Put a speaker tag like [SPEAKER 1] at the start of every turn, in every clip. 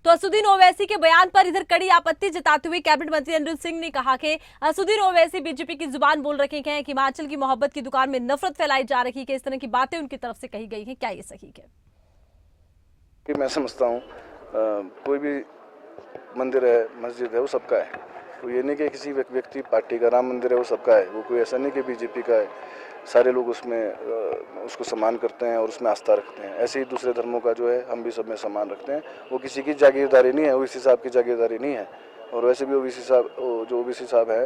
[SPEAKER 1] तो असदुद्दीन ओवैसी के बयान पर इधर कड़ी आपत्ति जताते हुए कैबिनेट मंत्री अनिरुद्ध सिंह ने कहा कि असदुद्दीन ओवैसी बीजेपी की जुबान बोल रखे हैं कि हिमाचल की मोहब्बत की दुकान में नफरत फैलाई जा रही है। इस तरह की बातें उनकी तरफ से कही गई हैं, क्या ये सही है?
[SPEAKER 2] कि मैं समझता हूँ कोई भी मंदिर है, मस्जिद है, वो सबका है। तो ये नहीं कि किसी व्यक्ति पार्टी का राम मंदिर है वो सबका है, वो कोई ऐसा नहीं कि बीजेपी का है। सारे लोग उसमें उसको सम्मान करते हैं और उसमें आस्था रखते हैं। ऐसे ही दूसरे धर्मों का जो है हम भी सब में सम्मान रखते हैं। वो किसी की जागीरदारी नहीं है, ओबीसी साहब की जागीरदारी नहीं है। और वैसे भी ओबीसी साहब जो ओबीसी साहब है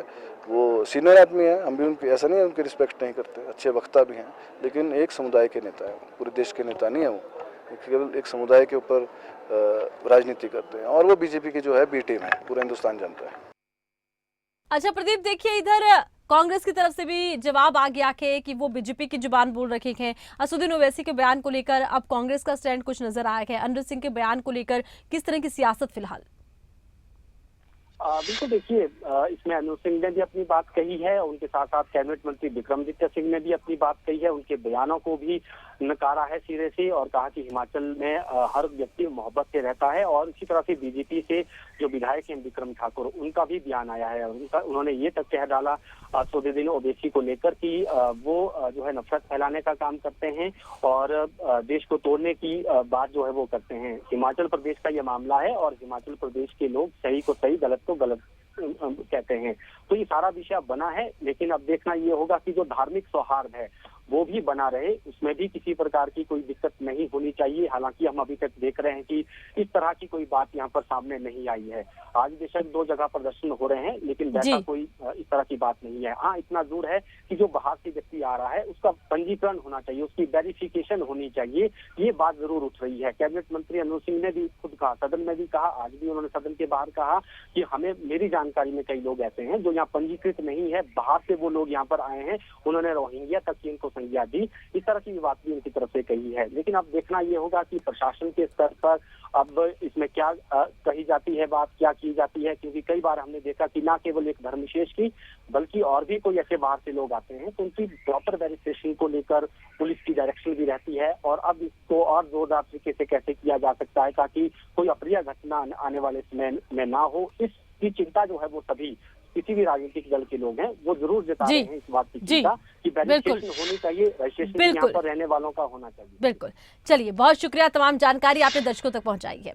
[SPEAKER 2] वो सीनियर आदमी है, हम भी उनकी ऐसा नहीं है उनकी रिस्पेक्ट नहीं करते, अच्छे वक्ता भी हैं, लेकिन एक समुदाय के नेता है, पूरे देश के नेता नहीं है। वो केवल एक समुदाय के ऊपर राजनीति करते हैं और वो बीजेपी की जो है बी टीम है, पूरा हिंदुस्तान जानता है।
[SPEAKER 1] अच्छा प्रदीप, देखिए इधर कांग्रेस की तरफ से भी जवाब आ गया कि वो बीजेपी की जुबान बोल रखे हैं। असदुद्दीन ओवैसी के बयान को लेकर अब कांग्रेस का स्टैंड कुछ नजर आया है। अनिरुद्ध सिंह के बयान को लेकर किस तरह की सियासत फिलहाल?
[SPEAKER 3] बिल्कुल, देखिए इसमें अनिरुद्ध सिंह ने भी अपनी बात कही है, उनके साथ साथ कैबिनेट मंत्री विक्रमादित्य सिंह ने भी अपनी बात कही है। उनके बयानों को भी नकारा है सिरे से और कहा कि हिमाचल में हर व्यक्ति मोहब्बत से रहता है। और इसी तरह से बीजेपी से जो विधायक हैं विक्रम ठाकुर, उनका भी बयान आया है। उन्होंने ये तक कह डाला असदुद्दीन ओवैसी को लेकर कि वो जो है नफरत फैलाने का काम करते हैं और देश को तोड़ने की बात जो है वो करते हैं। हिमाचल प्रदेश का ये मामला है और हिमाचल प्रदेश के लोग सही को सही, गलत को गलत कहते हैं। तो ये सारा विषय बना है, लेकिन अब देखना ये होगा कि जो धार्मिक सौहार्द है वो भी बना रहे, उसमें भी किसी प्रकार की कोई दिक्कत नहीं होनी चाहिए। हालांकि हम अभी तक देख रहे हैं कि इस तरह की कोई बात यहाँ पर सामने नहीं आई है। आज बेशक 2 जगह प्रदर्शन हो रहे हैं, लेकिन वैसा कोई इस तरह की बात नहीं है। हाँ, इतना जरूर है कि जो बाहर से व्यक्ति आ रहा है उसका पंजीकरण होना चाहिए, उसकी वेरिफिकेशन होनी चाहिए, ये बात जरूर उठ रही है। कैबिनेट मंत्री अनिरुद्ध सिंह ने भी खुद कहा, सदन में भी कहा, आज भी उन्होंने सदन के बाहर कहा कि हमें, मेरी जानकारी में कई लोग ऐसे हैं जो यहाँ पंजीकृत नहीं है, बाहर से वो लोग यहाँ पर आए हैं, उन्होंने रोहिंग्या तक की इनको संज्ञा दी। इस तरह की बात भी उनकी तरफ से कही है। लेकिन अब देखना ये होगा कि प्रशासन के स्तर पर अब इसमें क्या कही जाती है बात, क्या की जाती है, क्योंकि कई बार हमने देखा कि ना केवल एक धर्म विशेष की बल्कि और भी कोई ऐसे बाहर से लोग आते हैं तो उनकी प्रॉपर वेरिफिकेशन को लेकर पुलिस की डायरेक्शन भी रहती है। और अब इसको और जोरदार तरीके से कैसे किया जा सकता है ताकि कोई अप्रिय घटना आने वाले समय में ना हो, इसकी चिंता जो है वो सभी किसी भी राजनीतिक दल के लोग हैं वो जरूर जता रहे हैं इस बात की चिंता कि वेरिफिकेशन होनी चाहिए, रजिस्ट्रेशन यहाँ पर रहने वालों का होना चाहिए।
[SPEAKER 1] बिल्कुल, चलिए बहुत शुक्रिया, तमाम जानकारी आपने दर्शकों तक पहुंचाई है।